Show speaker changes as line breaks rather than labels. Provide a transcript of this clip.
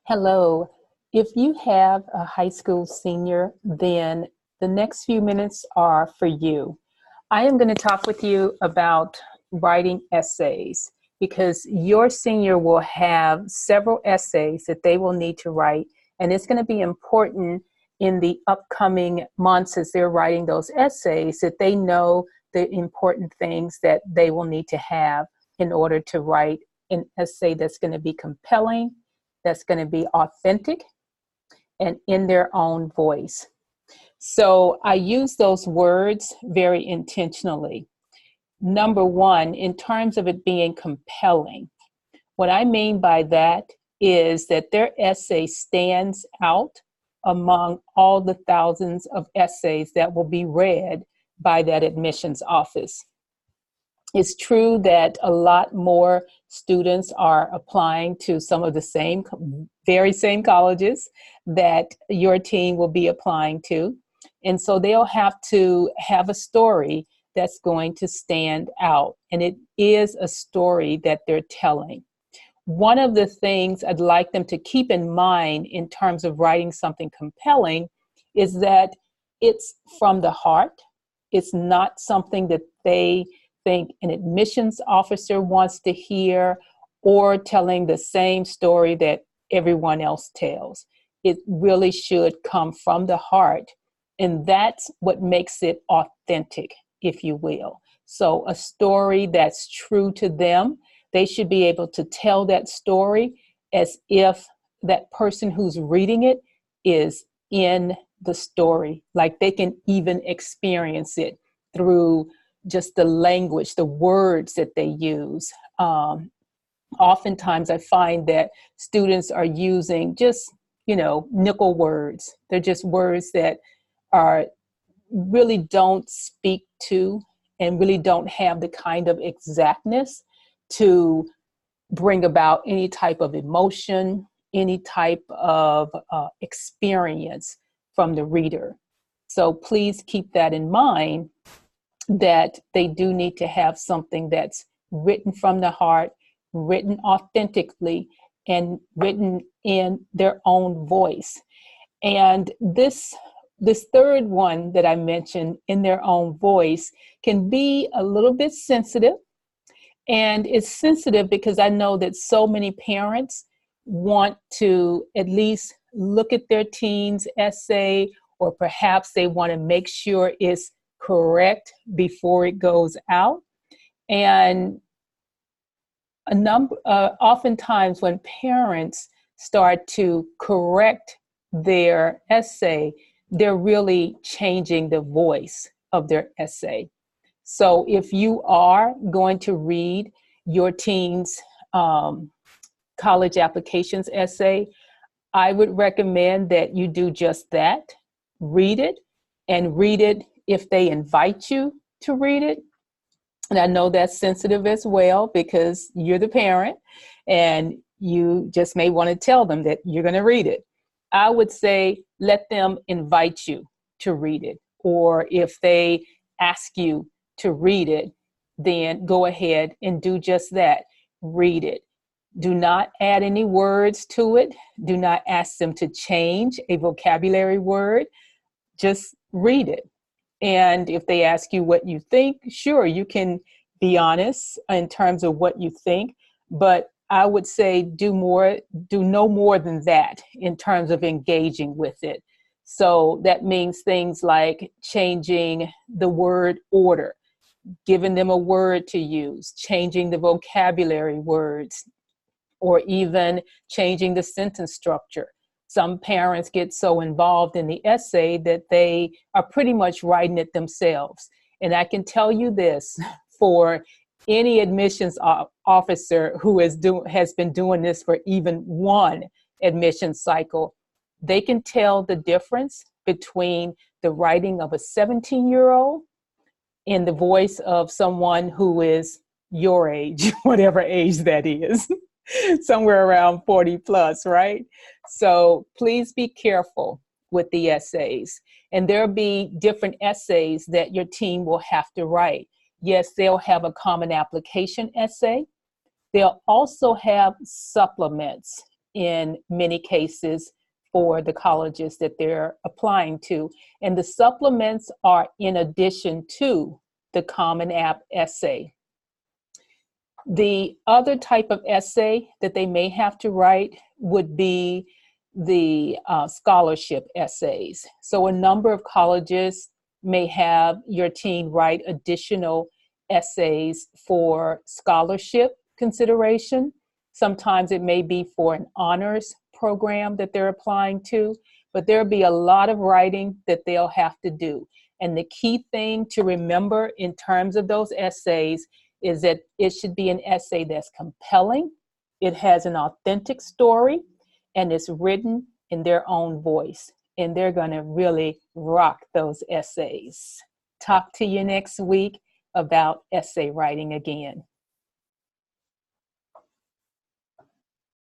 Hello. If you have a high school senior, then the next few minutes are for you. I am going to talk with you about writing essays because your senior will have several essays that they will need to write, and it's going to be important in the upcoming months as they're writing those essays that they know the important things that they will need to have in order to write an essay that's going to be compelling, that's going to be authentic and in their own voice. So I use those words very intentionally. Number one, in terms of it being compelling, what I mean by that is that their essay stands out among all the thousands of essays that will be read by that admissions office. It's true that a lot more students are applying to some of the very same colleges that your team will be applying to. And so they'll have to have a story that's going to stand out. And it is a story that they're telling. One of the things I'd like them to keep in mind in terms of writing something compelling is that it's from the heart. It's not something that they think an admissions officer wants to hear or telling the same story that everyone else tells. It really should come from the heart. And that's what makes it authentic, if you will. So a story that's true to them, they should be able to tell that story as if that person who's reading it is in the story, like they can even experience it through just the language, the words that they use. Oftentimes I find that students are using just, nickel words. They're just words that are really don't speak to and really don't have the kind of exactness to bring about any type of emotion, any type of experience from the reader. So please keep that in mind, that they do need to have something that's written from the heart, written authentically, and written in their own voice. And this third one that I mentioned, in their own voice, can be a little bit sensitive. And it's sensitive because I know that so many parents want to at least look at their teen's essay, or perhaps they want to make sure it's correct before it goes out. And oftentimes when parents start to correct their essay, they're really changing the voice of their essay. So if you are going to read your teen's college applications essay, I would recommend that you do just that. Read it, and read it if they invite you to read it. And I know that's sensitive as well because you're the parent and you just may want to tell them that you're going to read it. I would say let them invite you to read it. Or if they ask you to read it, then go ahead and do just that. Read it. Do not add any words to it. Do not ask them to change a vocabulary word. Just read it. And if they ask you what you think, sure, you can be honest in terms of what you think. But I would say do no more than that in terms of engaging with it. So that means things like changing the word order, giving them a word to use, changing the vocabulary words, or even changing the sentence structure. Some parents get so involved in the essay that they are pretty much writing it themselves. And I can tell you this, for any admissions officer who has been doing this for even one admission cycle, they can tell the difference between the writing of a 17-year-old in the voice of someone who is your age, whatever age that is. Somewhere around 40 plus, right? So please be careful with the essays. And there'll be different essays that your team will have to write. Yes, they'll have a common application essay. They'll also have supplements. in many cases for the colleges that they're applying to. And the supplements are in addition to the Common App essay. The other type of essay that they may have to write would be the scholarship essays. So a number of colleges may have your teen write additional essays for scholarship consideration. Sometimes it may be for an honors program that they're applying to, but there'll be a lot of writing that they'll have to do. And the key thing to remember in terms of those essays is that it should be an essay that's compelling, it has an authentic story, and it's written in their own voice. And they're going to really rock those essays. Talk to you next week about essay writing again.